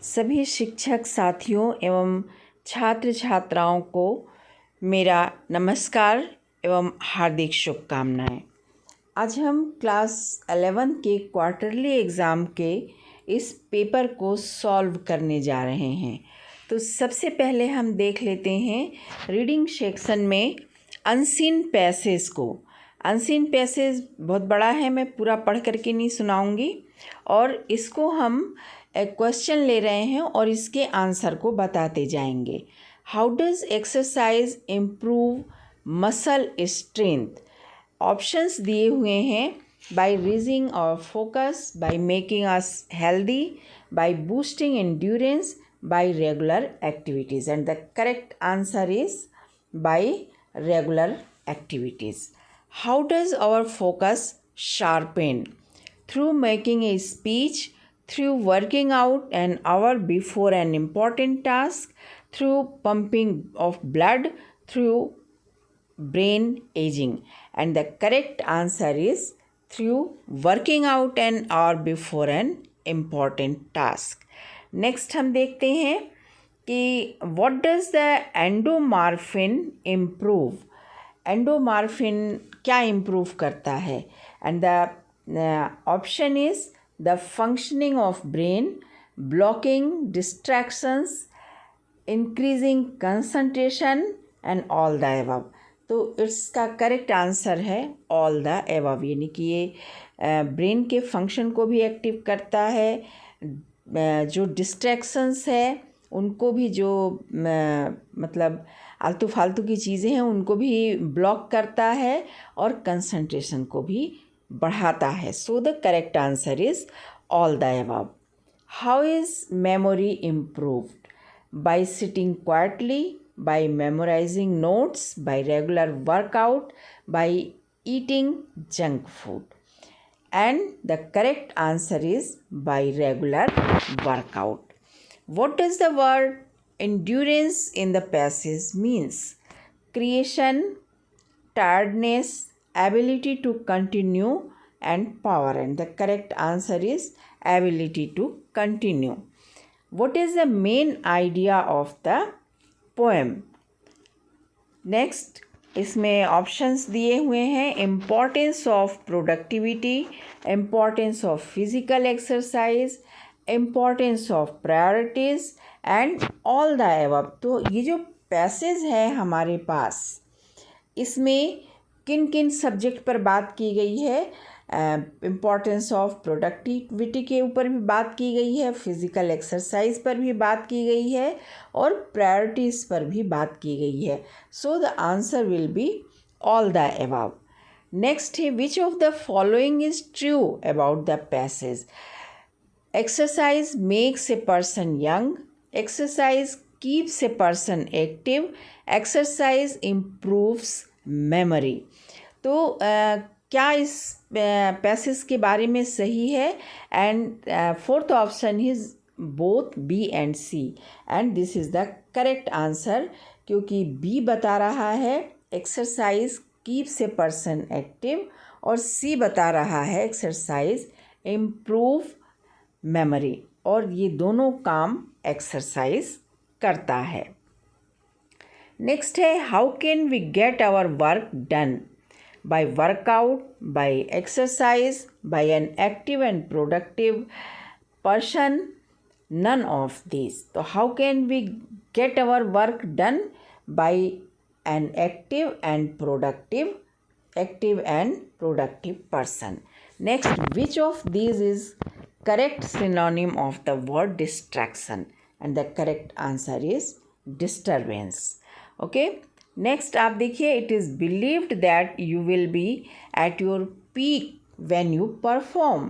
सभी शिक्षक साथियों एवं छात्र छात्राओं को मेरा नमस्कार एवं हार्दिक शुभकामनाएं। आज हम क्लास 11 के क्वार्टरली एग्ज़ाम के इस पेपर को सॉल्व करने जा रहे हैं। तो सबसे पहले हम देख लेते हैं रीडिंग सेक्शन में अनसीन पैसेज को। अनसीन पैसेज बहुत बड़ा है, मैं पूरा पढ़ करके नहीं सुनाऊंगी, और इसको हम एक क्वेश्चन ले रहे हैं और इसके आंसर को बताते जाएंगे। How does exercise improve muscle strength? Options दिए हुए हैं। By raising our focus, by making us healthy, by boosting endurance, by regular activities, and the correct answer is by regular activities. How does our focus sharpen? Through making a speech, through working out an hour before an important task, through pumping of blood, through brain aging. And the correct answer is through working out an hour before an important task. Next हम देखते हैं कि what does the endomorphin improve? Endomorphin क्या improve करता है? And the option is the functioning of brain, blocking distractions, increasing concentration, and all the above. तो इसका correct answer है ऑल द एबव, यानी कि ये ब्रेन के फंक्शन को भी एक्टिव करता है, जो डिस्ट्रैक्शंस है उनको भी, जो मतलब आलतू फालतू की चीज़ें हैं उनको भी ब्लॉक करता है, और कंसंट्रेशन को भी बढ़ाता है. So the correct answer is all the above. How is memory improved? By sitting quietly, by memorising notes, by regular workout, by eating junk food. And the correct answer is by regular workout. What does the word endurance in the passage means? Creation, tiredness, ability to continue, and power. And the correct answer is ability to continue. What is the main idea of the poem? Next, इसमें options दिए हुए हैं. Importance of productivity, importance of physical exercise, importance of priorities, and all the above. तो ये जो passage है हमारे पास, इसमें किन किन सब्जेक्ट पर बात की गई है? इम्पोर्टेंस ऑफ प्रोडक्टिविटी के ऊपर भी बात की गई है, फिज़िकल एक्सरसाइज पर भी बात की गई है, और प्रायोरिटीज़ पर भी बात की गई है. So the answer will be all the above. Next है, which of the following is true about the passage? Exercise makes a person young. Exercise keeps a person active. Exercise improves memory. तो क्या इस passage के बारे में सही है? And fourth option is both B and C, and this is the correct answer, क्योंकि B बता रहा है exercise keeps a person active, और सी बता रहा है एक्सरसाइज इम्प्रूव मेमोरी, और ये दोनों काम एक्सरसाइज करता है. नेक्स्ट है, how can we get our work done? By workout, by exercise, by an active and productive person, none of this. तो how can we get our work done? By an active and productive person. Next, which of this is correct synonym of the word distraction? And the correct answer is disturbance. Okay, next आप देखिए, it is believed that you will be at your peak when you perform.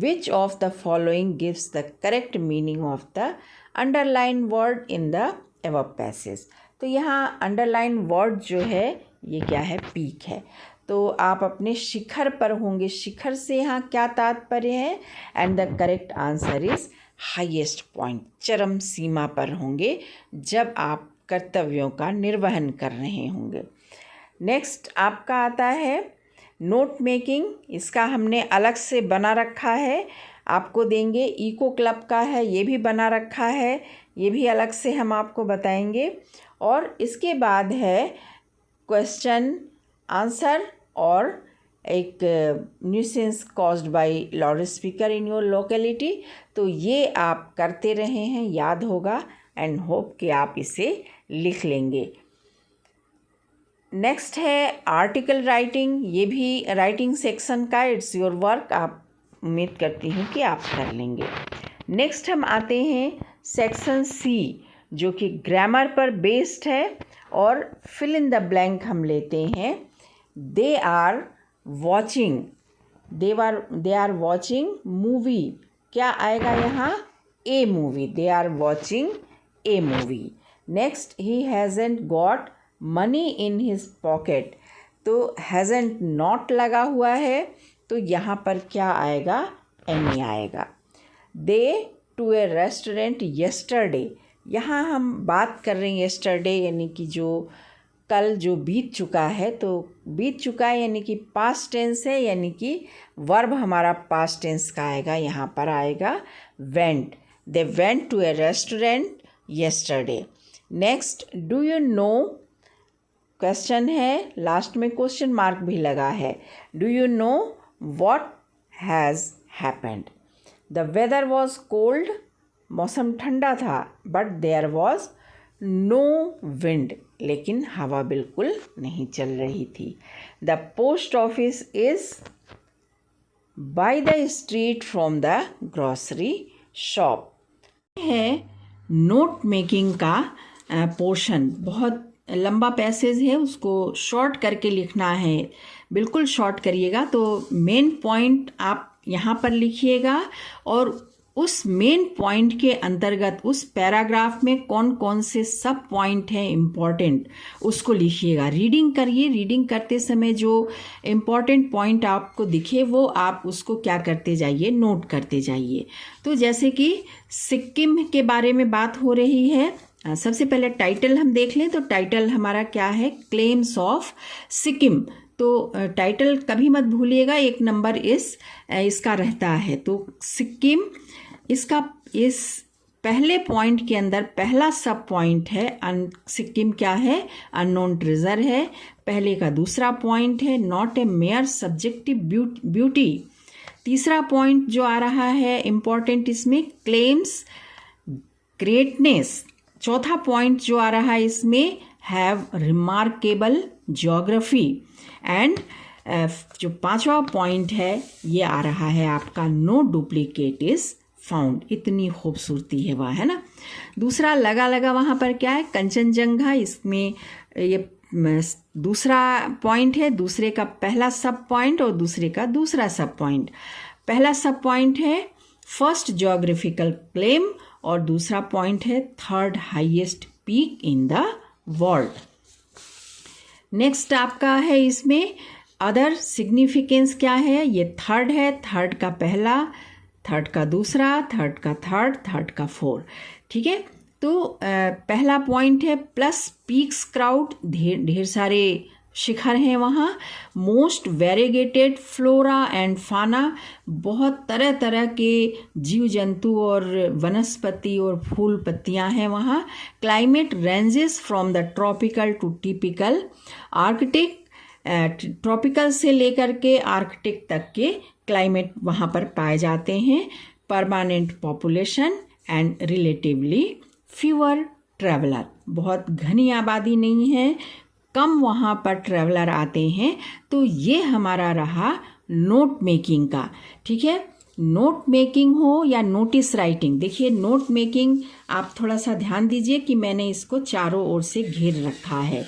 Which of the following gives the correct meaning of the underlined word in the above passage? तो यहाँ underlined word जो है ये क्या है? Peak है. तो आप अपने शिखर पर होंगे. शिखर से यहाँ क्या तात्पर्य है? And the correct answer is highest point. चरम सीमा पर होंगे जब आप कर्तव्यों का निर्वहन कर रहे होंगे. नेक्स्ट आपका आता है नोट मेकिंग. इसका हमने अलग से बना रखा है. आपको देंगे। इको क्लब का है, ये भी बना रखा है, ये भी अलग से हम आपको बताएंगे। और इसके बाद है क्वेश्चन आंसर और एक nuisance caused by loud speaker in your locality. तो ये आप करते रहे हैं, याद होगा, एंड होप कि आप इसे लिख लेंगे। नेक्स्ट है आर्टिकल राइटिंग, ये भी राइटिंग सेक्शन का इट्स योर वर्क, आप उम्मीद करती हूँ कि आप कर लेंगे। नेक्स्ट हम आते हैं सेक्शन सी, जो कि ग्रामर पर बेस्ड है, और फिल इन द ब्लैंक हम लेते हैं। They are watching, they are watching movie, क्या आएगा यहाँ? A movie, they are watching a movie. Next, he hasn't got money in his pocket, तो हैज़ेंट नॉट लगा हुआ है, तो यहाँ पर क्या आएगा? एनी आएगा। दे टू ए रेस्टोरेंट येस्टरडे, यहाँ हम बात कर रहे हैं येस्टरडे यानी कि जो कल जो बीत चुका है, तो बीत चुका है यानी कि पास्ट टेंस है, यानी कि वर्ब हमारा पास्ट टेंस का आएगा, यहाँ पर आएगा went. They went to a restaurant yesterday. Next, do you know, question है, लास्ट में क्वेश्चन मार्क भी लगा है। Do you know what has happened? The weather was cold, मौसम ठंडा था, but there was no wind, लेकिन हवा बिल्कुल नहीं चल रही थी। The post office is by the street from the grocery shop. है नोट मेकिंग का पोर्शन, बहुत लंबा पैसेज है, उसको शॉर्ट करके लिखना है, बिल्कुल शॉर्ट करिएगा। तो मेन पॉइंट आप यहाँ पर लिखिएगा, और उस मेन पॉइंट के अंतर्गत उस पैराग्राफ में कौन कौन से सब पॉइंट हैं इम्पॉर्टेंट, उसको लिखिएगा। रीडिंग करिए, रीडिंग करते समय जो इम्पॉर्टेंट पॉइंट आपको दिखे वो आप उसको क्या करते जाइए, नोट करते जाइए। तो जैसे कि सिक्किम के बारे में बात हो रही है, सबसे पहले टाइटल हम देख लें। तो टाइटल हमारा क्या है? Claims of Sikkim. तो टाइटल कभी मत भूलिएगा, एक नंबर इसका रहता है। तो सिक्किम, इसका इस पहले पॉइंट के अंदर पहला सब पॉइंट है सिक्किम क्या है? अननोन ट्रेजर है। पहले का दूसरा पॉइंट है not a mayor subjective beauty. तीसरा पॉइंट जो आ रहा है इम्पॉर्टेंट इसमें, क्लेम्स ग्रेटनेस। चौथा पॉइंट जो आ रहा है इसमें, हैव रिमार्केबल ज्योग्राफी। एंड जो पांचवा पॉइंट है ये आ रहा है आपका, नो डुप्लीकेट इज फाउंड। इतनी खूबसूरती है वह, है ना। दूसरा लगा वहाँ पर क्या है? कंचनजंगा। इसमें ये दूसरा पॉइंट है, दूसरे का पहला सब पॉइंट और दूसरे का दूसरा सब पॉइंट। पहला सब पॉइंट है फर्स्ट ज्योग्राफिकल क्लेम, और दूसरा पॉइंट है third highest peak in the world. Next आपका है इसमें अदर सिग्निफिकेंस क्या है? ये थर्ड है, थर्ड का पहला, थर्ड का दूसरा, थर्ड का थर्ड, थर्ड का फोर। ठीक है। तो पहला पॉइंट है प्लस पीक्स क्राउड, ढेर सारे शिखर हैं वहाँ। मोस्ट वेरीगेटेड फ्लोरा एंड फाना, बहुत तरह तरह के जीव जंतु और वनस्पति और फूल पत्तियाँ हैं वहाँ। Climate ranges from the tropical to typical arctic, tropical से लेकर के आर्कटिक तक के क्लाइमेट वहाँ पर पाए जाते हैं। Permanent population and relatively fewer traveller, बहुत घनी आबादी नहीं है, कम वहाँ पर ट्रैवलर आते हैं। तो ये हमारा रहा नोट मेकिंग का। ठीक है, नोट मेकिंग हो या नोटिस राइटिंग। देखिए नोट मेकिंग आप थोड़ा सा ध्यान दीजिए कि मैंने इसको चारों ओर से घेर रखा है।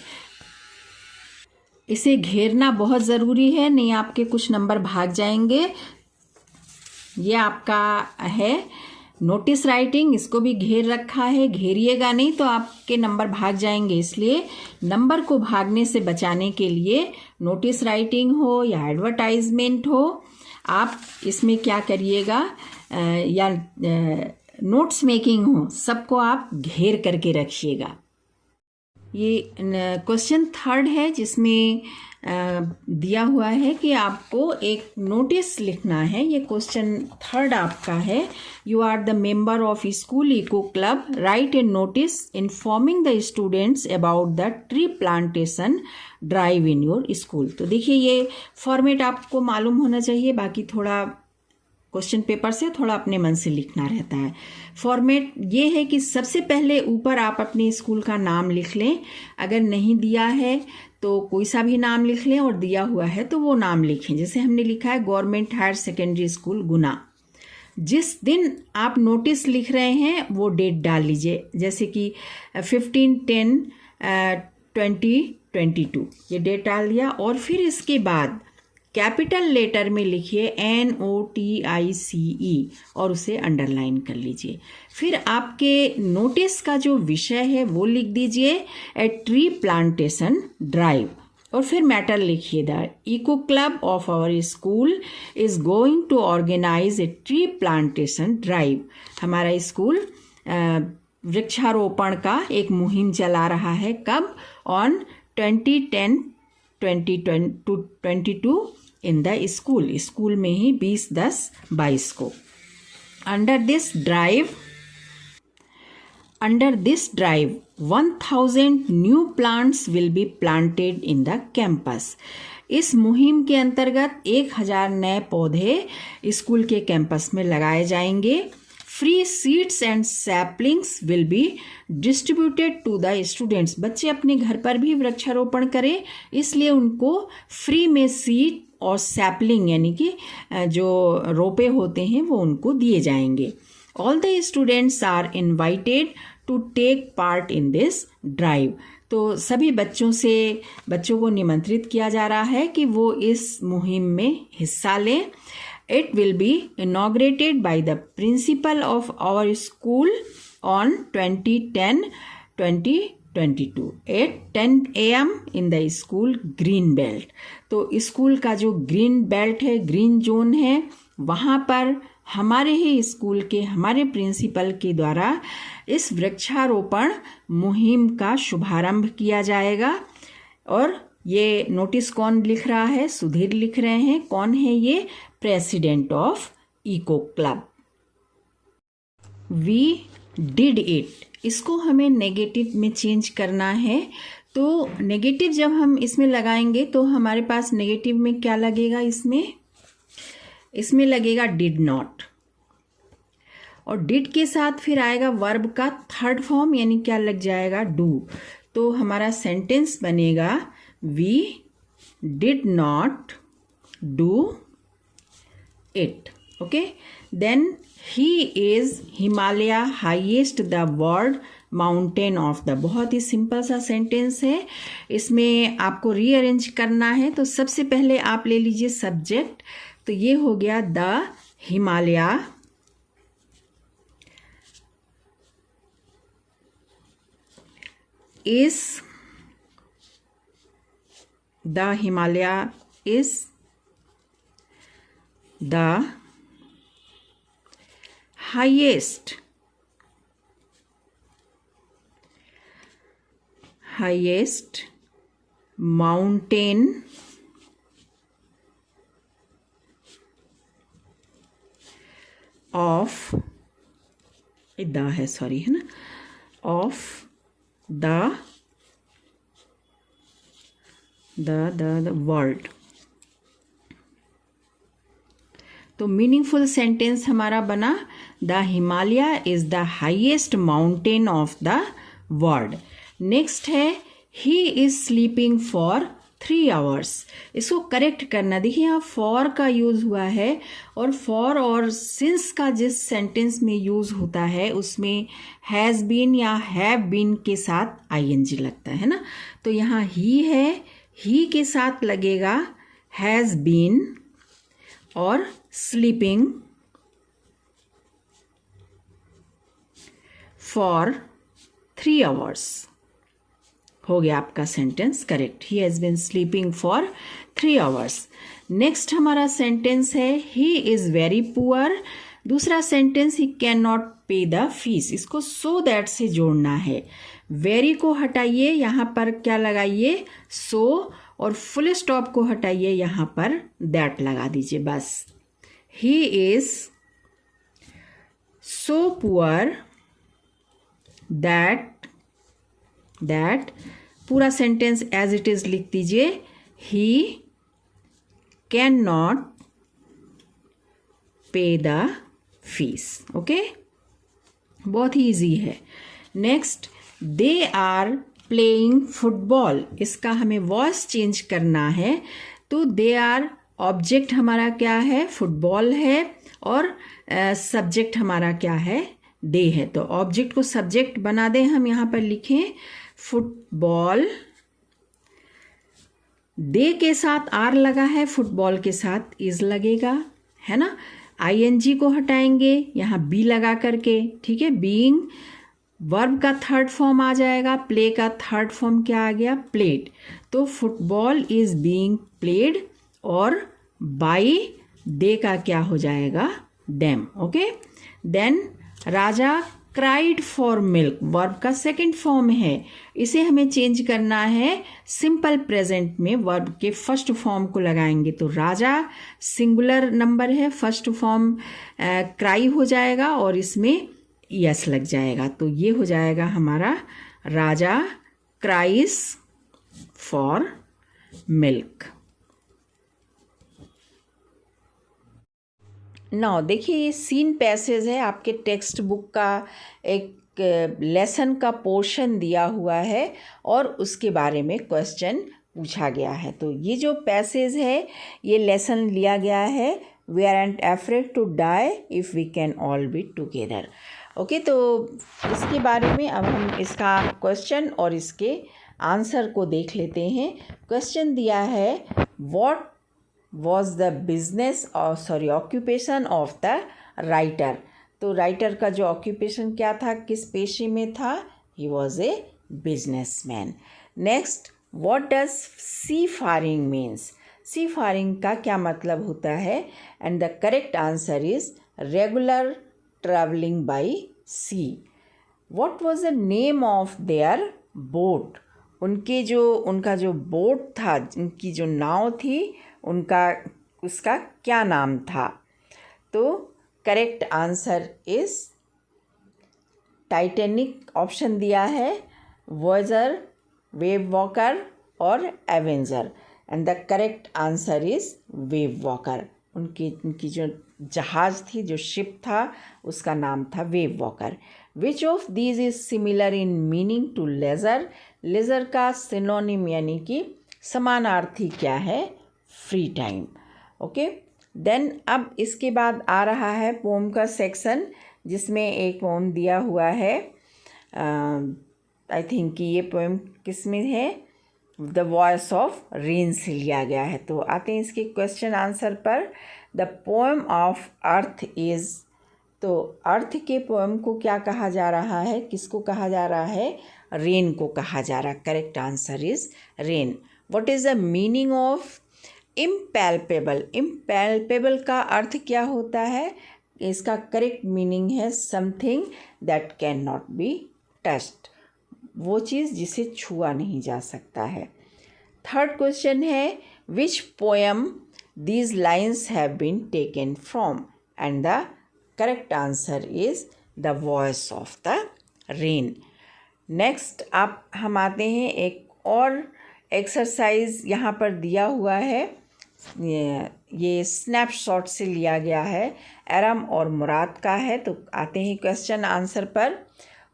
इसे घेरना बहुत ज़रूरी है, नहीं आपके कुछ नंबर भाग जाएंगे। ये आपका है नोटिस राइटिंग, इसको भी घेर रखा है, घेरिएगा नहीं तो आपके नंबर भाग जाएंगे। इसलिए नंबर को भागने से बचाने के लिए नोटिस राइटिंग हो या एडवर्टाइजमेंट हो, आप इसमें क्या करिएगा, या नोट्स मेकिंग हो, सबको आप घेर करके रखिएगा। ये क्वेश्चन थर्ड है जिसमें दिया हुआ है कि आपको एक नोटिस लिखना है। ये क्वेश्चन 3 आपका है। You are the member of school eco club, write a notice informing the students about the tree plantation drive in your school. तो देखिए ये फॉर्मेट आपको मालूम होना चाहिए, बाकी थोड़ा क्वेश्चन पेपर से थोड़ा अपने मन से लिखना रहता है। फॉर्मेट ये है कि सबसे पहले ऊपर आप अपने स्कूल का नाम लिख लें, अगर नहीं दिया है तो कोई सा भी नाम लिख लें, और दिया हुआ है तो वो नाम लिखें। जैसे हमने लिखा है गवर्नमेंट हायर सेकेंडरी स्कूल गुना। जिस दिन आप नोटिस लिख रहे हैं वो डेट डाल लीजिए, जैसे कि 15/10/2022 ये डेट डाल दिया। और फिर इसके बाद कैपिटल लेटर में लिखिए NOTICE और उसे अंडरलाइन कर लीजिए। फिर आपके नोटिस का जो विषय है वो लिख दीजिए ए ट्री प्लांटेशन ड्राइव, और फिर मैटर लिखिए the eco club of our school is going to organise a tree plantation drive. हमारा स्कूल वृक्षारोपण का एक मुहिम चला रहा है। कब? On 2010-2022 in the school, school में ही 20/10/22 को। Under this drive 1000 new plants will be planted in the campus. इस मुहिम के अंतर्गत 1000 नए पौधे स्कूल के कैंपस में लगाए जाएंगे। Free seeds and saplings will be distributed to the students. बच्चे अपने घर पर भी वृक्षारोपण करें, इसलिए उनको फ्री में सीड और सैपलिंग यानी कि जो रोपे होते हैं वो उनको दिए जाएंगे। All the students are invited to take part in this drive. तो सभी बच्चों को निमंत्रित किया जा रहा है कि वो इस मुहिम में हिस्सा लें। It will be inaugurated by the principal of our school on 2010-2022 at 10 AM in the school green belt। तो स्कूल का जो ग्रीन बेल्ट है, ग्रीन जोन है, वहाँ पर हमारे ही स्कूल के हमारे प्रिंसिपल के द्वारा इस वृक्षारोपण मुहिम का शुभारंभ किया जाएगा। और ये नोटिस कौन लिख रहा है? सुधीर लिख रहे हैं। कौन है ये? President of eco club. We did it, इसको हमें नेगेटिव में चेंज करना है। तो नेगेटिव जब हम इसमें लगाएंगे तो हमारे पास नेगेटिव में क्या लगेगा? इसमें लगेगा डिड नॉट, और डिड के साथ फिर आएगा वर्ब का 3rd फॉर्म, यानी क्या लग जाएगा? डू। तो हमारा सेंटेंस बनेगा we did not do it। okay, then he is Himalaya highest the world mountain of the। बहुत ही सिंपल सा सेंटेंस है, इसमें आपको रीअरेंज करना है। तो सबसे पहले आप ले लीजिए सब्जेक्ट, तो ये हो गया the Himalaya is, the Himalaya is the highest mountain of the है, सॉरी है ना, ऑफ द वर्ल्ड। तो मीनिंगफुल सेंटेंस हमारा बना the Himalaya is the highest mountain of the world. Next है he is sleeping for 3 hours। इसको करेक्ट करना, देखिए यहाँ फॉर का यूज हुआ है, और फॉर और सिंस का जिस सेंटेंस में यूज होता है उसमें हैज़ बीन या हैव बीन के साथ ING लगता है ना। तो यहाँ ही है, ही के साथ लगेगा हैज़ बीन, और स्लीपिंग फॉर 3 hours हो गया आपका sentence correct. He has been sleeping for 3 hours। Next हमारा सेंटेंस है ही इज़ वेरी पुअर। दूसरा sentence he can not pay the fees, इसको सो दैट से जोड़ना है। वेरी को हटाइए, यहाँ पर क्या लगाइए? सो, और फुल स्टॉप को हटाइए, यहाँ पर दैट लगा दीजिए बस। He is so poor that पूरा सेंटेंस एज इट इज लिख दीजिए। He can not pay the fees. Okay, बहुत ही ईजी है। Next, they are playing football. इसका हमें वॉइस चेंज करना है, तो दे आर ऑब्जेक्ट हमारा क्या है, फुटबॉल है, और सब्जेक्ट हमारा क्या है, दे है। तो ऑब्जेक्ट को सब्जेक्ट बना दें, हम यहाँ पर लिखें फुटबॉल। दे के साथ आर लगा है, फुटबॉल के साथ इज लगेगा, है ना। आईएनजी को हटाएंगे, यहाँ बी लगा करके, ठीक है। बीइंग वर्ब का थर्ड फॉर्म आ जाएगा, प्ले का थर्ड फॉर्म क्या आ गया, प्लेड। तो फुटबॉल इज बीइंग प्लेड, और बाई दे का क्या हो जाएगा, them. Okay, then Raja cried for milk, verb का सेकंड फॉर्म है, इसे हमें चेंज करना है सिंपल प्रेजेंट में, वर्ब के फर्स्ट फॉर्म को लगाएंगे। तो राजा सिंगुलर नंबर है, फर्स्ट फॉर्म क्राई हो जाएगा और इसमें यस लग जाएगा, तो ये हो जाएगा हमारा राजा क्राइज फॉर मिल्क। नाउ देखिए, ये सीन पैसेज है, आपके टेक्स्ट बुक का एक लेसन का पोर्शन दिया हुआ है और उसके बारे में क्वेश्चन पूछा गया है। तो ये जो पैसेज है, ये लेसन लिया गया है, we are not afraid to die if we can all be together. Okay, तो इसके बारे में अब हम इसका क्वेश्चन और इसके आंसर को देख लेते हैं। क्वेश्चन दिया है, व्हाट was the business और ऑक्यूपेशन ऑफ द राइटर। तो राइटर का जो ऑक्यूपेशन क्या था, किस पेशे में था, he was a businessman. Next, what does seafaring means. Seafaring का क्या मतलब होता है, and the correct answer is regular travelling by sea. What was the name of their boat. उनका जो बोट था, उनकी जो नाव थी, उसका क्या नाम था। तो correct answer is Titanic option दिया है, वॉयजर, वेव वॉकर और Avenger, and the correct answer is wave walker. उनकी जो जहाज़ थी, जो शिप था, उसका नाम था Wave Walker. Which of these is similar in meaning to leisure. Leisure का सिनोनिम यानी कि समानार्थी क्या है, फ्री टाइम। ओके, देन अब इसके बाद आ रहा है पोम का सेक्शन, जिसमें एक पोम दिया हुआ है। आई थिंक कि ये पोम किस में है, द वॉइस ऑफ रेन से लिया गया है। तो आते हैं इसके क्वेश्चन आंसर पर। The poem of earth is, तो अर्थ के पोएम को क्या कहा जा रहा है, किसको कहा जा रहा है, रेन को कहा जा रहा है। Correct answer is rain. What is the meaning of impalpable. Impalpable का अर्थ क्या होता है, इसका करेक्ट मीनिंग है something that can not be touched, वो चीज़ जिसे छुआ नहीं जा सकता है। थर्ड क्वेश्चन है, which poem these lines have been taken from, and the correct answer is the voice of the rain. Next आप हम आते हैं, एक और एक्सरसाइज यहाँ पर दिया हुआ है, ये स्नैपशॉट से लिया गया है, एरम और मुराद का है। तो आते हैं क्वेश्चन आंसर पर।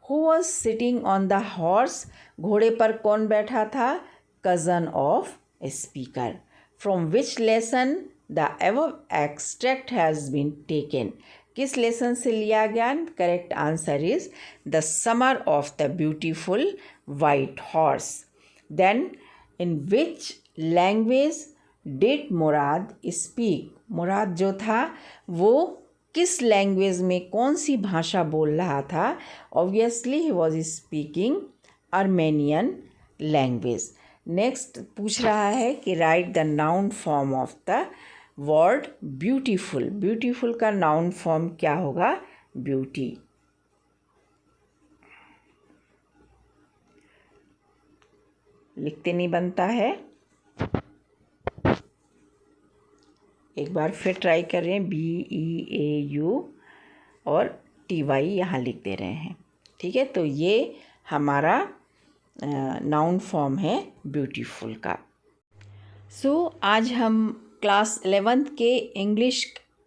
Who was sitting on the horse, घोड़े पर कौन बैठा था, cousin of speaker. From which lesson the above extract has been taken, किस लेसन से लिया गया। Correct answer is the summer of the beautiful white horse. Then in which language did Mourad speak, Mourad जो था वो किस language में, कौन सी भाषा बोल रहा था। Obviously he was speaking Armenian language. Next पूछ रहा है कि right the noun form of the word beautiful. Beautiful का नाउन फॉर्म क्या होगा, ब्यूटी। लिखते नहीं बनता है। एक बार फिर ट्राई कर रहे हैं, BEAU और TY यहाँ लिख दे रहे हैं। ठीक है, तो ये हमारा नाउन फॉर्म है ब्यूटीफुल का। आज हम क्लास 11th के इंग्लिश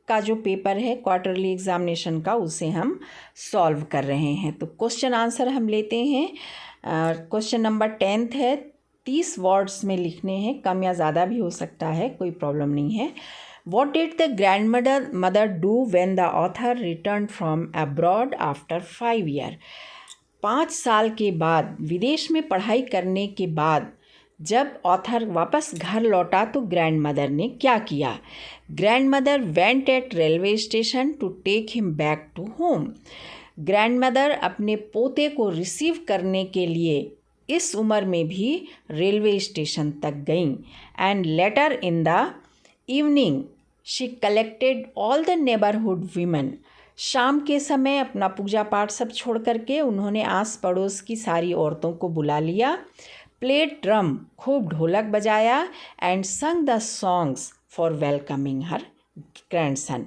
का जो पेपर है क्वार्टरली एग्जामिनेशन का, उसे हम सॉल्व कर रहे हैं। तो क्वेश्चन आंसर हम लेते हैं। क्वेश्चन नंबर 10th है, 30 वर्ड्स में लिखने हैं, कम या ज़्यादा भी हो सकता है, कोई प्रॉब्लम नहीं है। What did the grandmother do when the author returned from abroad after 5 years? 5 साल के बाद, विदेश में पढ़ाई करने के बाद जब ऑथर वापस घर लौटा तो ग्रैंडमदर ने क्या किया? Grandmother went at railway station to take him back to home. Grandmother अपने पोते को रिसीव करने के लिए इस उम्र में भी रेलवे स्टेशन तक गईं। And later in the evening she collected all the neighbourhood women. शाम के समय अपना पूजा पाठ सब छोड़ करके उन्होंने आस पड़ोस की सारी औरतों को बुला लिया। प्लेड ड्रम, खूब ढोलक बजाया। एंड संग the songs for welcoming her grandson,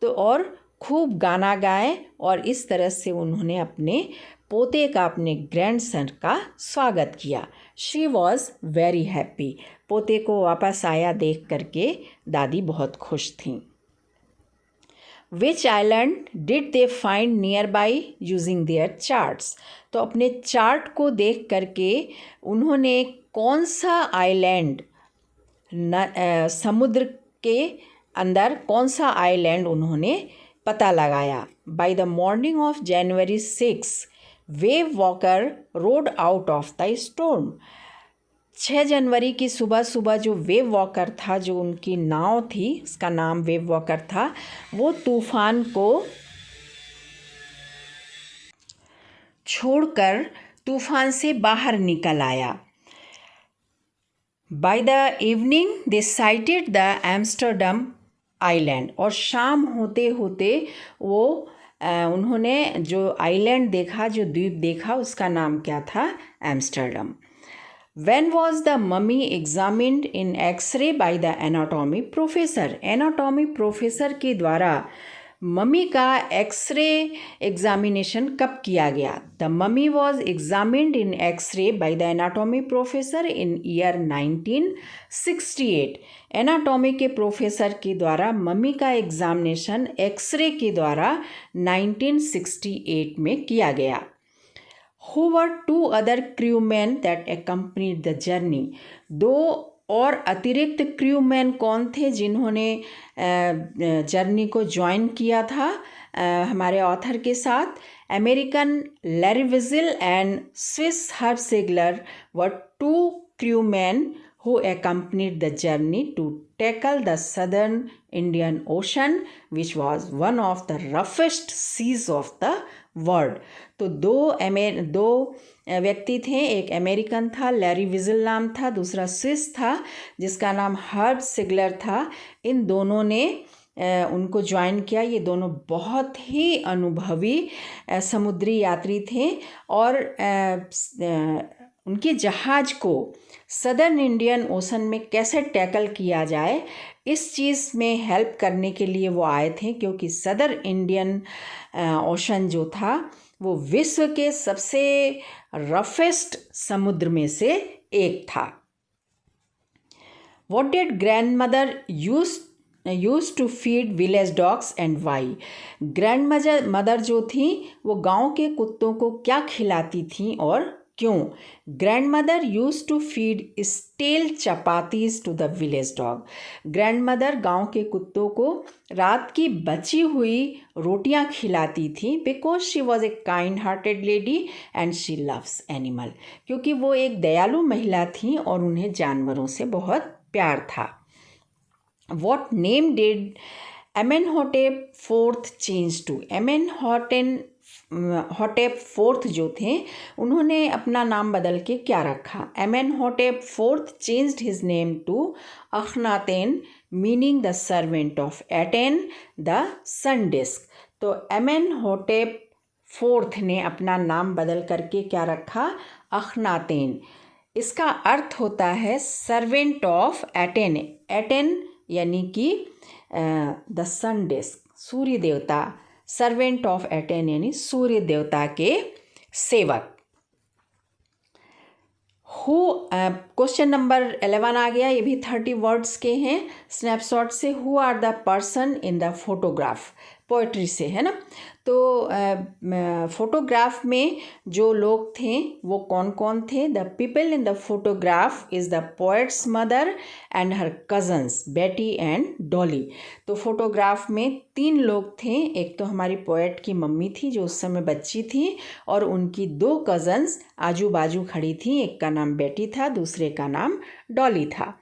तो और खूब गाना गाए और इस तरह से उन्होंने अपने पोते का, अपने ग्रैंडसन का स्वागत किया। She was very happy. पोते को वापस आया देख करके दादी बहुत खुश थीं। Which island did they find near by using their charts? तो अपने चार्ट को देख करके उन्होंने कौन सा आइलैंड, समुद्र के अंदर कौन सा आइलैंड उन्होंने पता लगाया। By the morning of January 6 wave walker road out of the storm. 6 जनवरी की सुबह सुबह जो वेव वॉकर था, जो उनकी नाव थी, उसका नाम वेव वॉकर था, वो तूफान को छोड़कर तूफान से बाहर निकल आया। By the evening they sighted the Amsterdam island. और शाम होते होते वो उन्होंने जो आइलैंड देखा, जो द्वीप देखा, उसका नाम क्या था? Amsterdam. When was the mummy examined in X-ray by the anatomy professor? Anatomy professor के द्वारा मम्मी का एक्सरे एग्जामिनेशन कब किया गया? The mummy was examined in x-ray by the anatomy professor in year 1968। Anatomy के प्रोफेसर के द्वारा mummy का एग्जामिनेशन एक्सरे के द्वारा 1968 में किया गया। Who were 2 other crewmen that accompanied the journey? 2 और अतिरिक्त क्रूमैन कौन थे जिन्होंने जर्नी को ज्वाइन किया था हमारे ऑथर के साथ? American Larry Vigil and Swiss Herb Seigler were 2 crewmen who accompanied the journey to tackle the southern Indian Ocean, which was one of the roughest seas of the world. तो दो व्यक्ति थे, एक अमेरिकन था, Larry vigil नाम था, दूसरा Swiss था जिसका नाम हर्ब सिगलर था। इन दोनों ने उनको ज्वाइन किया। ये दोनों बहुत ही अनुभवी समुद्री यात्री थे और उनके जहाज़ को सदर्न इंडियन ओशन में कैसे टैकल किया जाए, इस चीज़ में हेल्प करने के लिए वो आए थे, क्योंकि सदर्न इंडियन ओशन जो था वो विश्व के सबसे रफेस्ट समुद्र में से एक था। What did grandmother used to feed village dogs and why? Grandmother जो थी वो गांव के कुत्तों को क्या खिलाती थी और क्यों? Grandmother use to feed stale chapatis to the village dog. Grandmother गांव के कुत्तों को रात की बची हुई रोटियां खिलाती थी। Because she was a kind hearted lady and she loves animal. क्योंकि वो एक दयालु महिला थी और उन्हें जानवरों से बहुत प्यार था। What name did Amenhotep fourth change to? Amenhotep fourth जो थे उन्होंने अपना नाम बदल के क्या रखा? Amenhotep fourth changed his name to Akhenaten, meaning the servant of Aten the sun disc. तो एमेनहोटेप फोर्थ ने अपना नाम बदल करके क्या रखा? अखनातेन। इसका अर्थ होता है सर्वेंट ऑफ एटेन। एटेन यानी कि द सन डिस्क, सूर्य देवता, सर्वेंट ऑफ एटेन यानी सूर्य देवता के सेवक। हु, क्वेश्चन नंबर 11 आ गया, ये भी 30 वर्ड्स के हैं स्नैपशॉट से। Who are the person in the photograph, poetry से है ना। तो फोटोग्राफ में जो लोग थे वो कौन कौन थे? The people in the photograph is the poets mother and her cousins बेटी एंड डॉली। तो फोटोग्राफ में 3 लोग थे, एक तो हमारी पोएट की मम्मी थी जो उस समय बच्ची थी, और उनकी 2 कज़न्स आजू बाजू खड़ी थी, एक का नाम बेटी था, दूसरे का नाम डॉली था।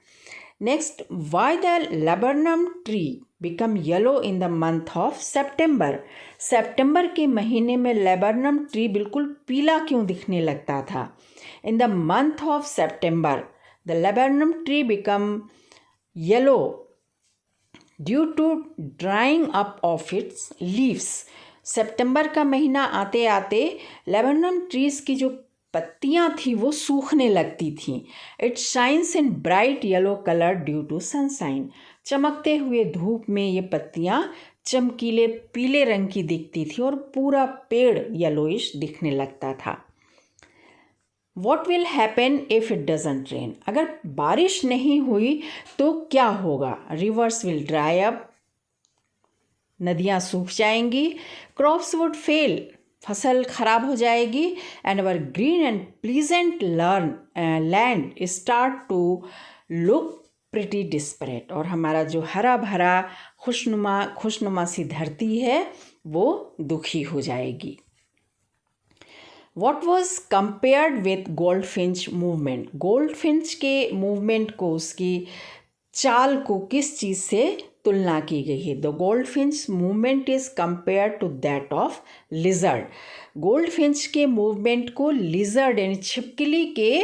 Next, why the laburnum tree become yellow in the month of September. September के महीने में लेबनम ट्री बिल्कुल पीला क्यों दिखने लगता था? In the month of September the laburnum tree become yellow due to drying up of its leaves. सितंबर का महीना आते आते लेबनम ट्रीज की जो पत्तियां थी वो सूखने लगती थी। It shines in bright yellow colour due to sunshine. चमकते हुए धूप में ये पत्तियां चमकीले पीले रंग की दिखती थी और पूरा पेड़ येलोइश दिखने लगता था। What will happen if it doesn't rain? अगर बारिश नहीं हुई तो क्या होगा? Rivers will dry up, नदियाँ सूख जाएंगी। Crops would fail, फसल खराब हो जाएगी। And our green and pleasant land start to look pretty desperate, और हमारा जो हरा भरा खुशनुमा सी धरती है वो दुखी हो जाएगी। What was compared with Goldfinch movement? Goldfinch के मूवमेंट को, उसकी चाल को किस चीज़ से तुलना की गई है? The goldfinch movement is compare to that of lizard. Goldfinch के मूवमेंट को लिजर्ड यानी छिपकली के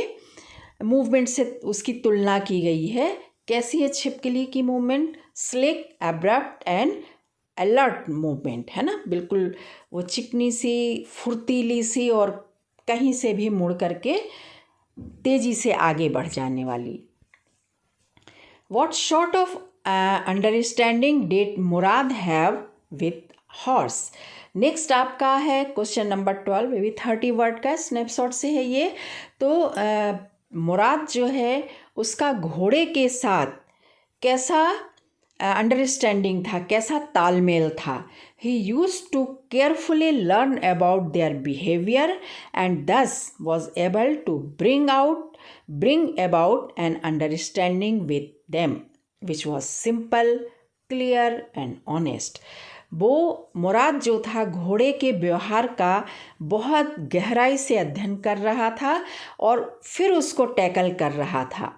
मूवमेंट से उसकी तुलना की गई है। कैसी है छिपकली की movement? Slick, abrupt and alert movement, है ना। बिल्कुल वो चिकनी सी, फुर्तीली सी और कहीं से भी मुड़ करके तेजी से आगे बढ़ जाने वाली। What sort of understanding did Murad have with horse? Next आपका है क्वेश्चन नंबर 12, ये भी 30 वर्ड का स्नैपशॉट से है ये। तो मुराद जो है उसका घोड़े के साथ कैसा अंडरस्टैंडिंग था, कैसा तालमेल था? He used to carefully learn about their behavior and thus was able to bring about an understanding with them, which was simple, clear and honest. वो मुराद जो था घोड़े के व्यवहार का बहुत गहराई से अध्ययन कर रहा था और फिर उसको टैकल कर रहा था,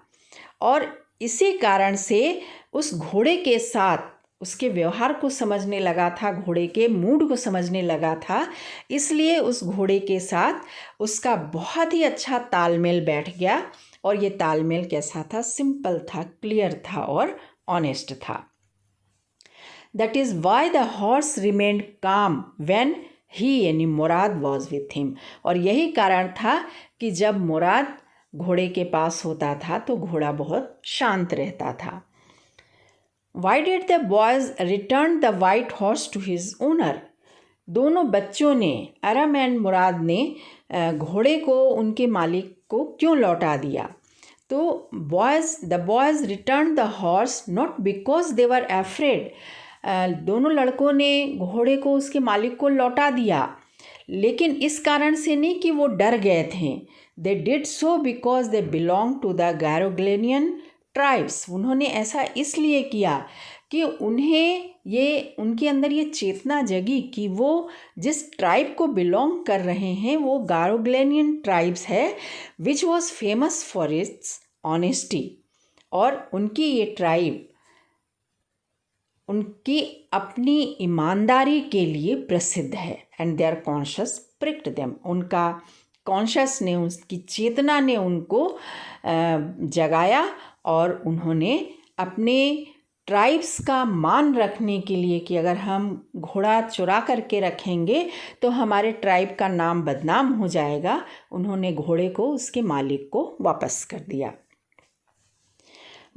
और इसी कारण से उस घोड़े के साथ उसके व्यवहार को समझने लगा था, घोड़े के मूड को समझने लगा था, इसलिए उस घोड़े के साथ उसका बहुत ही अच्छा तालमेल बैठ गया। और ये तालमेल कैसा था? सिंपल था, क्लियर था और ऑनेस्ट था। That is why the horse remained काम व्हेन ही यानी मुराद वॉज विथ हिम। और यही कारण था कि जब मुराद घोड़े के पास होता था तो घोड़ा बहुत शांत रहता था। Why did the boys return the white horse to his owner? दोनों बच्चों ने, अरम एंड मुराद ने, घोड़े को उनके मालिक को क्यों लौटा दिया? तो the boys returned the horse not because they were afraid. दोनों लड़कों ने घोड़े को उसके मालिक को लौटा दिया, लेकिन इस कारण से नहीं कि वो डर गए थे। They did so because they belonged to the Garogleanian tribes. उन्होंने ऐसा इसलिए किया कि उनके अंदर ये चेतना जगी कि वो जिस ट्राइब को बिलोंग कर रहे हैं वो गारोग्लेनियन ट्राइब्स है, which was famous for its honesty. और उनकी ये ट्राइब उनकी अपनी ईमानदारी के लिए प्रसिद्ध है। एंड देयर कॉन्शियस प्रिक्ड देम, उनका कॉन्शियस ने, उसकी चेतना ने उनको जगाया और उन्होंने अपने ट्राइब्स का मान रखने के लिए कि अगर हम घोड़ा चुरा करके रखेंगे तो हमारे ट्राइब का नाम बदनाम हो जाएगा, उन्होंने घोड़े को उसके मालिक को वापस कर दिया।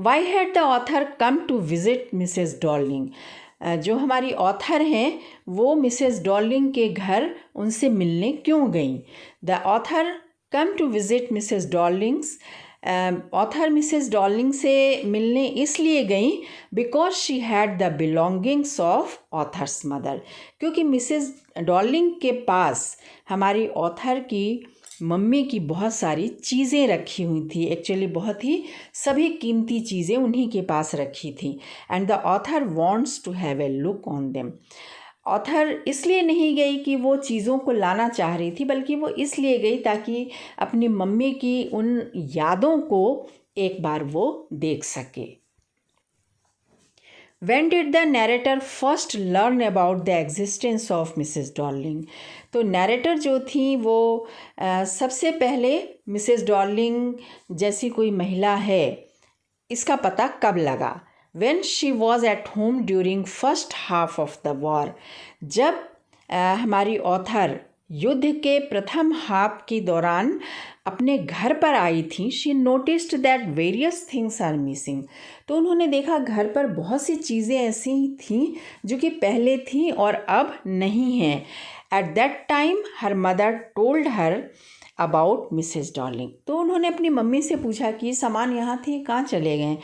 Why had the author come to visit Mrs Dorling? जो हमारी ऑथर हैं वो मिसेस डॉर्लिंग के घर उनसे मिलने क्यों गई? The author come to visit Mrs Dorling's, author Mrs Dorling से मिलने इसलिए गई because she had the belongings of author's mother, क्योंकि मिसेस डॉर्लिंग के पास हमारी ऑथर की मम्मी की बहुत सारी चीज़ें रखी हुई थी। एक्चुअली बहुत ही सभी कीमती चीज़ें उन्हीं के पास रखी थी। And the author wants to have a look on them. Author इसलिए नहीं गई कि वो चीज़ों को लाना चाह रही थी, बल्कि वो इसलिए गई ताकि अपनी मम्मी की उन यादों को एक बार वो देख सके। When did the narrator first learn about the existence of Mrs. Darling? तो नैरेटर जो थी वो सबसे पहले मिसेस डॉर्लिंग जैसी कोई महिला है इसका पता कब लगा? When she was at home during first half of the war, जब हमारी ऑथर युद्ध के प्रथम हाफ के दौरान अपने घर पर आई थी, she noticed that various things are missing. तो उन्होंने देखा घर पर बहुत सी चीज़ें ऐसी थीं जो कि पहले थीं और अब नहीं हैं। At that time her mother told her about Mrs Darling. तो उन्होंने अपनी मम्मी से पूछा कि सामान यहाँ थे, कहाँ चले गए?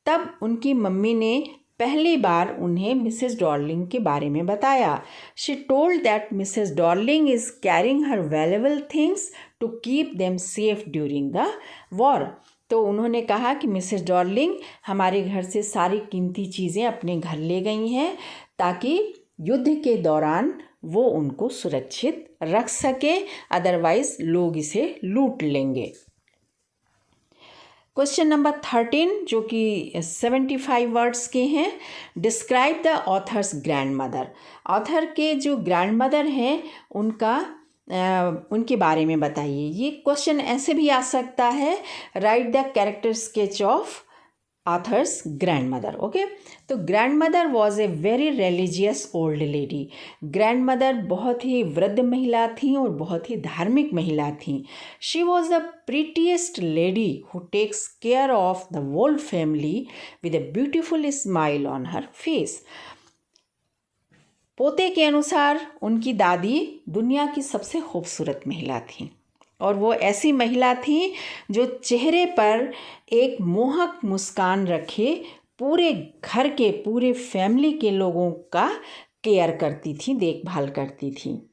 तब उनकी मम्मी ने पहली बार उन्हें मिसेस डॉर्लिंग के बारे में बताया। She told that Mrs Dorling is carrying her valuable things to keep them safe during the war. तो उन्होंने कहा कि मिसेस डॉर्लिंग हमारे घर से सारी कीमती चीज़ें अपने घर ले गई हैं ताकि युद्ध के दौरान वो उनको सुरक्षित रख सके, अदरवाइज लोग इसे लूट लेंगे। क्वेश्चन नंबर 13 जो कि 75 वर्ड्स के हैं। Describe the author's grand mother. Author के जो ग्रैंड मदर हैं उनके बारे में बताइए। ये क्वेश्चन ऐसे भी आ सकता है, write the character sketch of author's grandmother. Okay, तो grandmother was a very religious old lady. Grandmother बहुत ही वृद्ध महिला थी और बहुत ही धार्मिक महिला थी। She was the prettiest lady who takes care of the whole family with a beautiful smile on her face. पोते के अनुसार उनकी दादी दुनिया की सबसे खूबसूरत महिला थी और वो ऐसी महिला थी जो चेहरे पर एक मोहक मुस्कान रखे पूरे घर के, पूरे फैमिली के लोगों का केयर करती थी, देखभाल करती थी।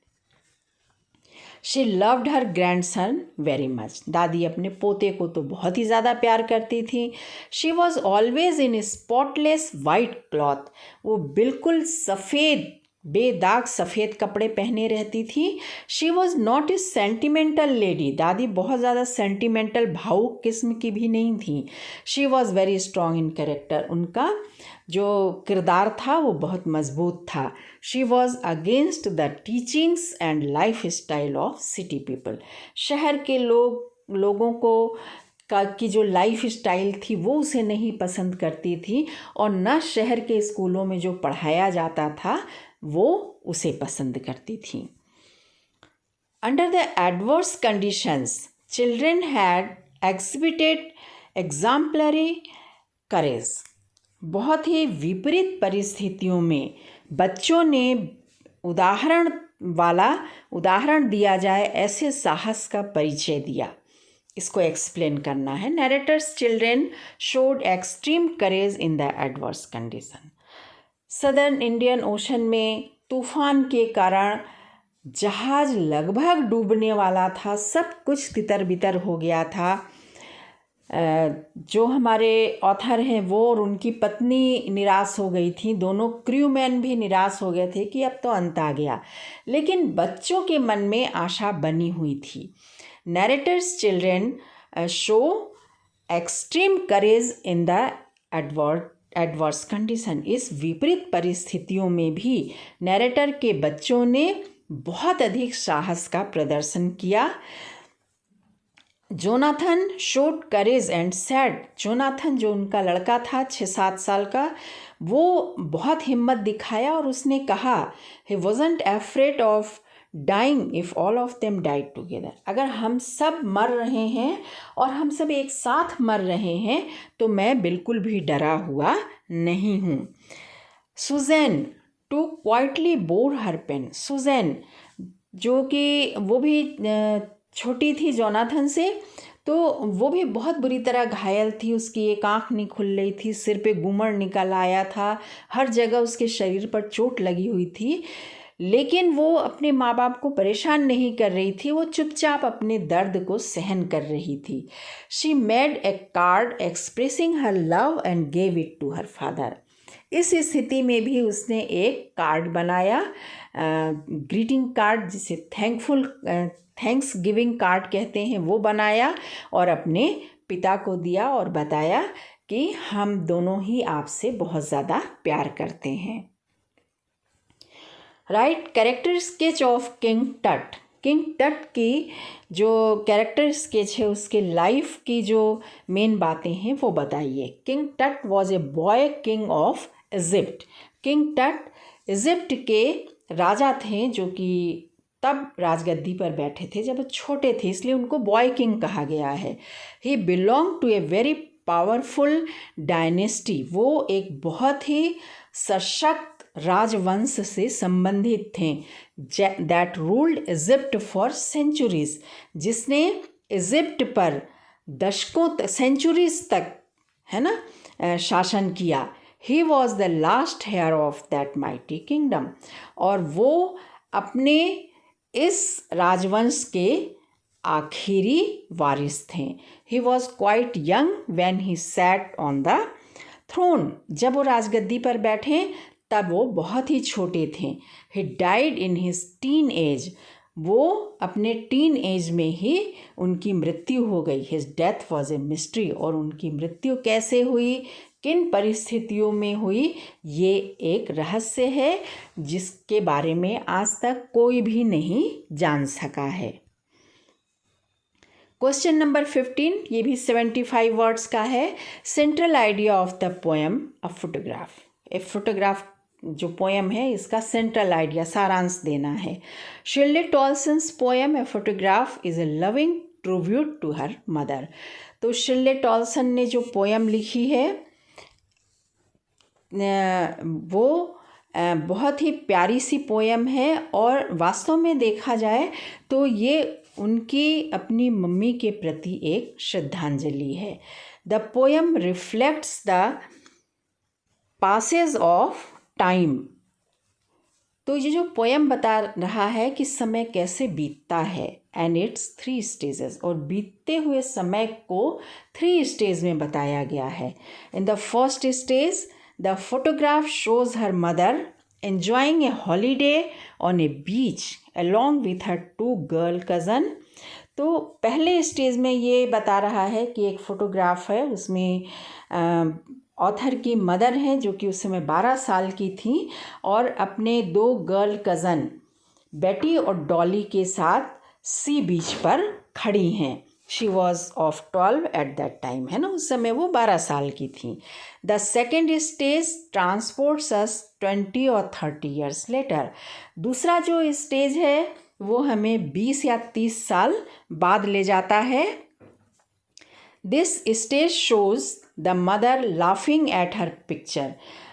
She loved her grandson very much. दादी अपने पोते को तो बहुत ही ज़्यादा प्यार करती थी। She was always in spotless white cloth. वो बिल्कुल सफ़ेद, बेदाग सफ़ेद कपड़े पहने रहती थी। She was not a sentimental lady. दादी बहुत ज़्यादा सेंटिमेंटल, भावुक किस्म की भी नहीं थी। She was very strong in character. उनका जो किरदार था वो बहुत मजबूत था। She was against the teachings and life style of city people. शहर के लोगों को की जो लाइफ स्टाइल थी वो उसे नहीं पसंद करती थी और न शहर के स्कूलों में जो पढ़ाया जाता था वो उसे पसंद करती थी। Under the adverse conditions children had exhibited exemplary courage. बहुत ही विपरीत परिस्थितियों में बच्चों ने उदाहरण दिया जाए ऐसे साहस का परिचय दिया। इसको एक्सप्लेन करना है। Narrator's children showed extreme courage in the adverse condition. Southern Indian Ocean में तूफान के कारण जहाज़ लगभग डूबने वाला था, सब कुछ तितर बितर हो गया था। जो हमारे ऑथर हैं वो और उनकी पत्नी निराश हो गई थी। दोनों क्रूमैन भी निराश हो गए थे कि अब तो अंत आ गया, लेकिन बच्चों के मन में आशा बनी हुई थी। Narrator's children show extreme courage in the adverse condition. इस विपरीत परिस्थितियों में भी नैरेटर के बच्चों ने बहुत अधिक साहस का प्रदर्शन किया। Jonathan showed courage and sad. Jonathan जो उनका लड़का था 6-7 साल का, वो बहुत हिम्मत दिखाया और उसने कहा he wasn't afraid of dying if all of them died together, अगर हम सब मर रहे हैं और हम सब एक साथ मर रहे हैं तो मैं बिल्कुल भी डरा हुआ नहीं हूँ। Suzanne too quietly bore her pain, Suzanne जो कि वो भी छोटी थी जोनाथन से, तो वो भी बहुत बुरी तरह घायल थी, उसकी एक आँख नहीं खुल रही थी, सिर पे घूमड़ निकल आया था, हर जगह उसके शरीर पर चोट लगी हुई थी, लेकिन वो अपने माँ बाप को परेशान नहीं कर रही थी, वो चुपचाप अपने दर्द को सहन कर रही थी। She made a card expressing her love and gave it to her father, इस स्थिति में भी उसने एक कार्ड बनाया, ग्रीटिंग कार्ड जिसे थैंक्स गिविंग कार्ड कहते हैं, वो बनाया और अपने पिता को दिया और बताया कि हम दोनों ही आपसे बहुत ज़्यादा प्यार करते हैं। Right character sketch of king टट, किंग टट की जो कैरेक्टर स्केच है उसके लाइफ की जो मेन बातें हैं वो बताइए। किंग टट was a boy king of Egypt, king टट इजिप्ट के राजा थे जो कि तब राजगद्दी पर बैठे थे जब वो छोटे थे, इसलिए उनको बॉय किंग कहा गया है। He belong to a very powerful dynasty, वो एक बहुत ही सशक्त राजवंश से संबंधित थे। That ruled Egypt for centuries, जिसने इजिप्ट पर दशकों तक, सेंचुरीज तक, है ना, शासन किया। He was the last heir of that mighty kingdom, और वो अपने इस राजवंश के आखिरी वारिस थे। He was quite young when he sat on the throne, जब वो राजगद्दी पर बैठे तब वो बहुत ही छोटे थे। He died in his teen age, वो अपने टीन एज में ही उनकी मृत्यु हो गई। His death was a mystery, और उनकी मृत्यु कैसे हुई, किन परिस्थितियों में हुई, ये एक रहस्य है जिसके बारे में आज तक कोई भी नहीं जान सका है। क्वेश्चन नंबर 15, ये भी 75 वर्ड्स का है। Central idea of the poem a photograph, a photograph जो पोएम है इसका सेंट्रल आइडिया, सारांश देना है। Shirley Toulson's poem a photograph is a loving tribute to her mother, तो शिर्ले टॉल्सन ने जो पोएम लिखी है वो बहुत ही प्यारी सी पोएम है, और वास्तव में देखा जाए तो ये उनकी अपनी मम्मी के प्रति एक श्रद्धांजलि है। The poem reflects the passage of time, तो ये जो पोएम बता रहा है कि समय कैसे बीतता है, एंड इट्स 3 स्टेजेस, और बीतते हुए समय को 3 स्टेज में बताया गया है। In the first stage the photograph shows her mother enjoying a holiday on a beach along with her 2 girl cousin, तो पहले स्टेज में ये बता रहा है कि एक फ़ोटोग्राफ है, उसमें ऑथर की मदर है जो कि उस समय 12 साल की थी और अपने 2 गर्ल कज़न बेटी और डॉली के साथ सी बीच पर खड़ी हैं। She was of 12 at that time, है ना, उस समय वो 12 साल की थी। द सेकेंड स्टेज ट्रांसपोर्ट्स अस 20 और 30 ईयर्स लेटर, दूसरा जो स्टेज है वो हमें 20 या 30 साल बाद ले जाता है। This stage shows the mother laughing at her picture,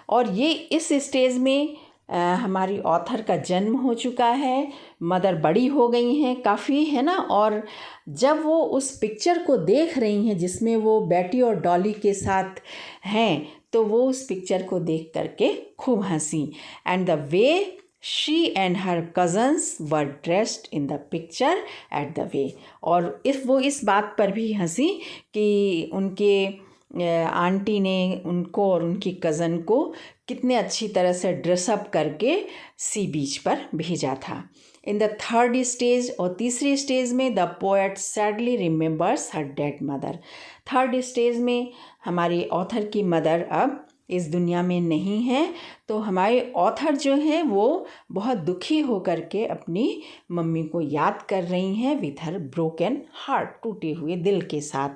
और ये इस स्टेज में हमारी ऑथर का जन्म हो चुका है, मदर बड़ी हो गई हैं काफ़ी, है ना, और जब वो उस पिक्चर को देख रही हैं जिसमें वो बेटी और डॉली के साथ हैं, तो वो उस पिक्चर को देख करके खूब हंसी। And the way she and her cousins were dressed in the picture at the way, और वो इस बात पर भी हंसी कि उनके आंटी ने उनको और उनकी कज़न को कितने अच्छी तरह से ड्रेसअप करके सी बीच पर भेजा था। इन द थर्ड स्टेज, और तीसरी स्टेज में the poet sadly remembers her dead mother, third stage में हमारी ऑथर की मदर अब इस दुनिया में नहीं है, तो हमारे ऑथर जो हैं वो बहुत दुखी होकर के अपनी मम्मी को याद कर रही हैं विथ हर ब्रोकन हार्ट, टूटे हुए दिल के साथ।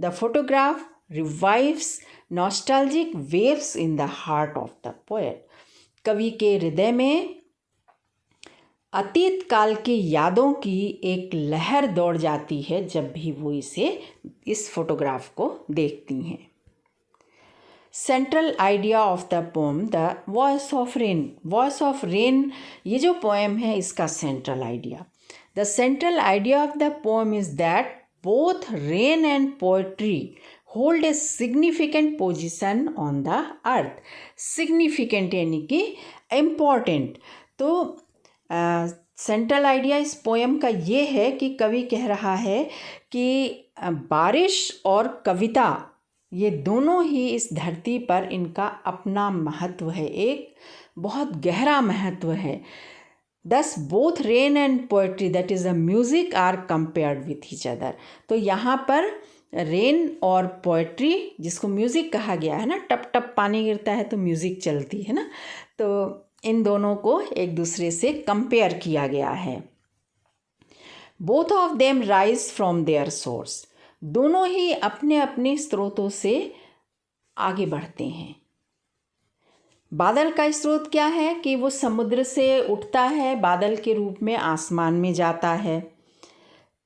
The photograph revives nostalgic waves in the heart of the poet, कवि के हृदय में अतीत काल की यादों की एक लहर दौड़ जाती है जब भी वो इस फोटोग्राफ को देखती हैं। Central idea of the pome the voice of rain. Voice of rain ये जो पोएम है इसका central idea, the central idea of the poem is that both rain and poetry hold a significant position on the earth. Significant यानी कि important. तो central idea इस poem का ये है कि कवि कह रहा है कि बारिश और कविता ये दोनों ही इस धरती पर इनका अपना महत्व है, एक बहुत गहरा महत्व है। Thus both rain and poetry, that is the music, are compared with each other। तो यहाँ पर रेन और पोएट्री, जिसको म्यूज़िक कहा गया है ना, टप टप पानी गिरता है तो म्यूज़िक चलती है ना, तो इन दोनों को एक दूसरे से कंपेयर किया गया है। Both of them rise from their source. दोनों ही अपने अपने स्रोतों से आगे बढ़ते हैं। बादल का स्रोत क्या है कि वो समुद्र से उठता है, बादल के रूप में आसमान में जाता है।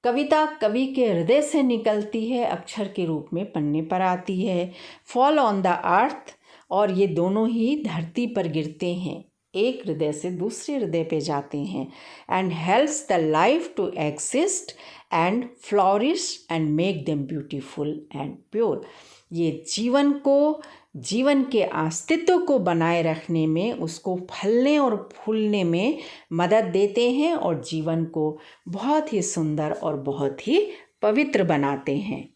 कविता कवि के हृदय से निकलती है, अक्षर के रूप में पन्ने पर आती है। फॉल ऑन द अर्थ, और ये दोनों ही धरती पर गिरते हैं, एक हृदय से दूसरे हृदय पे जाते हैं। And helps the life to exist and flourish and make them beautiful and pure. ये जीवन को, जीवन के अस्तित्व को बनाए रखने में, उसको फलने और फूलने में मदद देते हैं और जीवन को बहुत ही सुंदर और बहुत ही पवित्र बनाते हैं।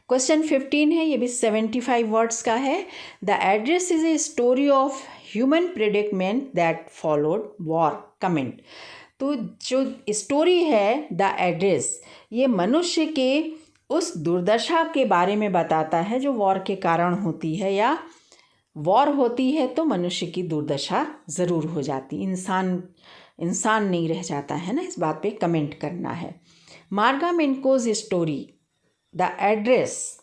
क्वेश्चन 15 है, ये भी 75 वर्ड्स का है। The address is a story of human predicament that followed war comment. तो जो स्टोरी है द एड्रेस, ये मनुष्य के उस दुर्दशा के बारे में बताता है जो वॉर के कारण होती है, या वॉर होती है तो मनुष्य की दुर्दशा ज़रूर हो जाती, इंसान नहीं रह जाता है ना, इस बात पे कमेंट करना है। Marga Minco's story the address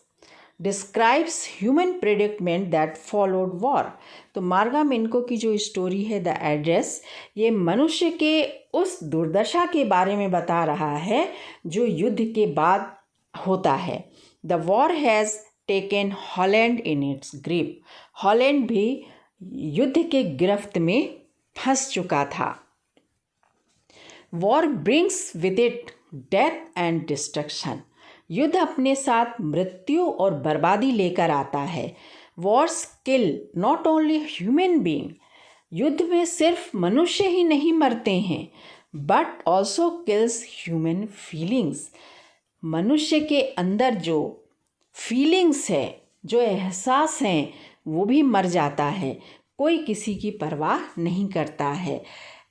describes human predicament that followed war. तो मार्गा मिन्को की जो स्टोरी है द एड्रेस, ये मनुष्य के उस दुर्दशा के बारे में बता रहा है जो युद्ध के बाद होता है। The war has taken Holland in its grip. Holland भी युद्ध के गिरफ्त में फंस चुका था। War brings with it death and destruction. युद्ध अपने साथ मृत्यु और बर्बादी लेकर आता है। Wars kill not only human being. युद्ध में सिर्फ मनुष्य ही नहीं मरते हैं, but also kills human feelings. मनुष्य के अंदर जो फीलिंग्स है, जो एहसास हैं, वो भी मर जाता है, कोई किसी की परवाह नहीं करता है।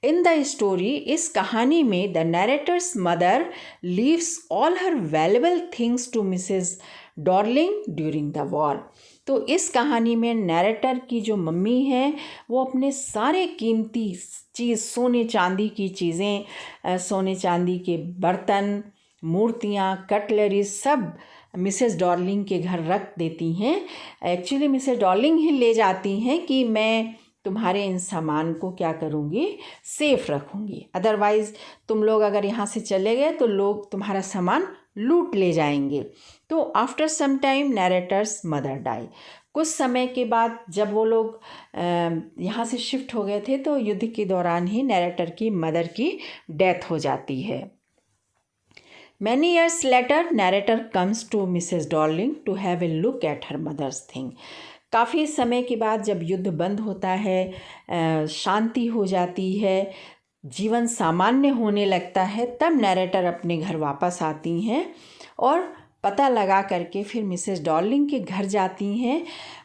इन द स्टोरी, इस कहानी में, the narrator's mother leaves all her valuable things to Mrs Darling during the war. तो इस कहानी में नरेटर की जो मम्मी है वो अपने सारे कीमती चीज़, सोने चांदी की चीज़ें, सोने चांदी के बर्तन, मूर्तियाँ, कटलरी सब मिसेस डॉर्लिंग के घर रख देती हैं। एक्चुअली मिसेस डॉर्लिंग ही ले जाती हैं कि मैं तुम्हारे इन सामान को क्या करूँगी, सेफ रखूँगी, अदरवाइज़ तुम लोग अगर यहाँ से चले गए तो लोग तुम्हारा सामान लूट ले जाएंगे। तो after some time narrator's mother die. कुछ समय के बाद जब वो लोग यहाँ से शिफ्ट हो गए थे तो युद्ध के दौरान ही नरेटर की मदर की डेथ हो जाती है। Many years later, narrator comes to Mrs. Darling to have a look at her mother's thing. काफ़ी समय के बाद जब युद्ध बंद होता है, शांति हो जाती है, जीवन सामान्य होने लगता है, तब नरेटर अपने घर वापस आती हैं और पता लगा करके फिर मिसेस डॉर्लिंग के घर जाती हैं।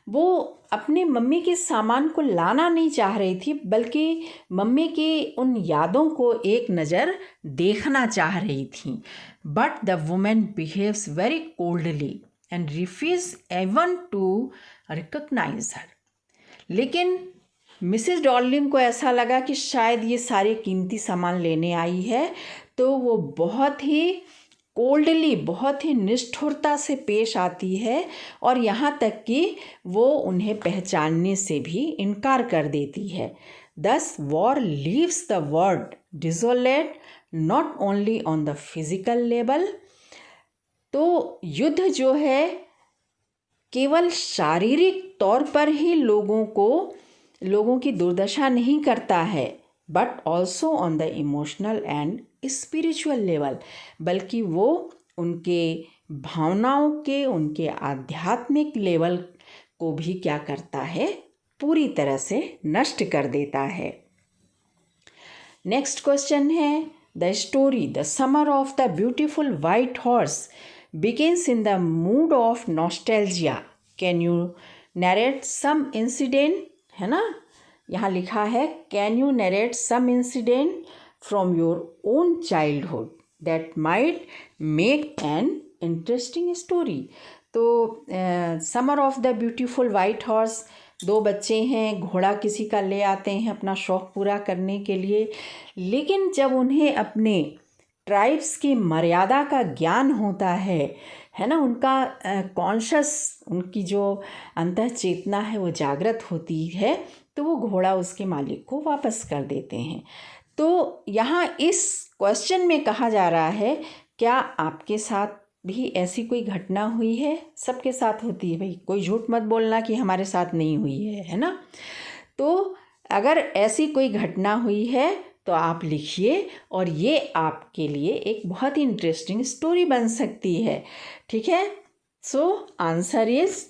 वो अपने मम्मी के सामान को लाना नहीं चाह रही थी, बल्कि मम्मी की उन यादों को एक नज़र देखना चाह रही थी। But the women behaves very coldly and refuse even to recognise her. लेकिन मिसेस डॉर्लिंग को ऐसा लगा कि शायद ये सारे कीमती सामान लेने आई है, तो वो बहुत ही कोल्डली, बहुत ही निष्ठुरता से पेश आती है और यहाँ तक कि वो उन्हें पहचानने से भी इनकार कर देती है। Thus, war leaves the world desolate not only on the physical level. तो युद्ध जो है केवल शारीरिक तौर पर ही लोगों की दुर्दशा नहीं करता है, but also on the emotional and spiritual level, बल्कि वो उनके भावनाओं के, उनके आध्यात्मिक लेवल को भी क्या करता है, पूरी तरह से नष्ट कर देता है। नेक्स्ट क्वेश्चन है, the story the summer of the beautiful white horse begins in the mood of nostalgia. Can you narrate some incident? है ना, यहाँ लिखा है can you narrate some incident from your own childhood that might make an interesting story. तो summer of the beautiful white horse, दो बच्चे हैं, घोड़ा किसी का ले आते हैं अपना शौक़ पूरा करने के लिए, लेकिन जब उन्हें अपने ट्राइब्स की मर्यादा का ज्ञान होता है ना, उनका कॉन्शस, उनकी जो अंतः चेतना है वो जागृत होती है, तो वो घोड़ा उसके मालिक को वापस कर देते हैं। तो यहाँ इस क्वेश्चन में कहा जा रहा है, क्या आपके साथ भी ऐसी कोई घटना हुई है? सबके साथ होती है भाई, कोई झूठ मत बोलना कि हमारे साथ नहीं हुई है ना। तो अगर ऐसी कोई घटना हुई है तो आप लिखिए, और ये आपके लिए एक बहुत ही इंटरेस्टिंग स्टोरी बन सकती है। ठीक है, so answer is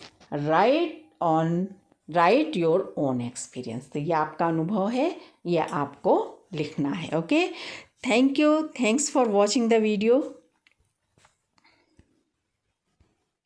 right your own experience. तो ये आपका अनुभव है, ये आपको लिखना है। Okay, thank you, thanks for watching the video.